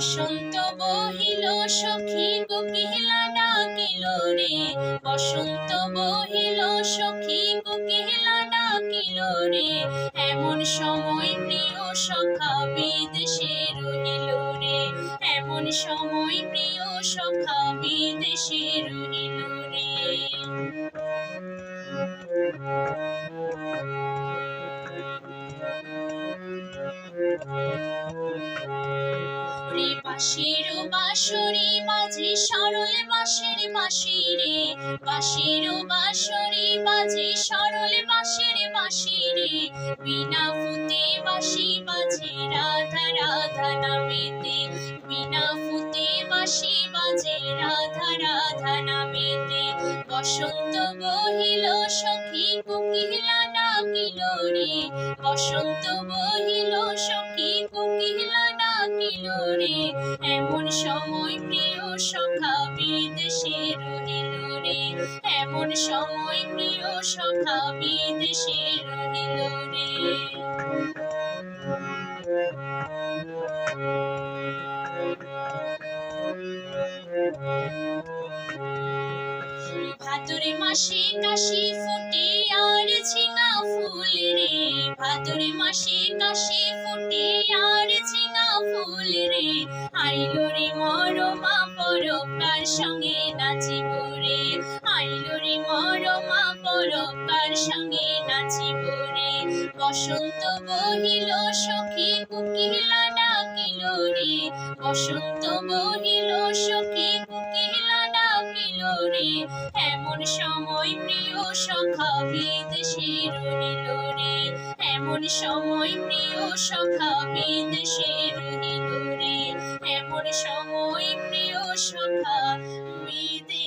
বসন্ত বহিল সখী কোকিলা ডাকিল রে, বসন্ত বহিল সখী কোকিলা ডাকিল রে, এমন সময় প্রিয় সখা বিদেশে রহিল রে, এমন সময় প্রিয় সখা বিদেশে রহিল রে। বাঁশির বাঁশরি বাজে সরল বাঁশের বাঁশি রে, বাঁশির বাঁশরি বাজে সরল বাঁশের বাঁশি রে, বিনা ফুতে বাঁশি বাজে রাধা রাধা নামেতে, বিনা ফুতে বাঁশি বাজে রাধা রাধা নামেতে। বসন্ত বহিল সখী কোকিলা ডাকিল রে, বসন্ত বহিল সখী কোকিলা ডাকিল রে, এমন সময় প্রিয় সখা বিদেশে রহিল রে, এমন সময় প্রিয় সখা বিদেশে রহিল রে। ভাদর মাসে কাশি ফুটে আর ঝিঙা ফুল রে, ভাদর মাসে কাশি ফুটে আর ঝিঙা ফুল রে, আইল রে মরমা পরকার সঙ্গে নাচিব রে, আইল রে মরমা পরকার সঙ্গে নাচিব রে। বসন্ত বহিল সখী কোকিলা ডাকিল রে, বসন্ত বহিল সখী কোকিলা ডাকিল রে, এমন সময় প্রিয় সখা বিদেশে রহিল রে, এমন সময় প্রিয় সখা বিদেশে রহিল রে, এমন সময় প্রিয় সখা বিদেশে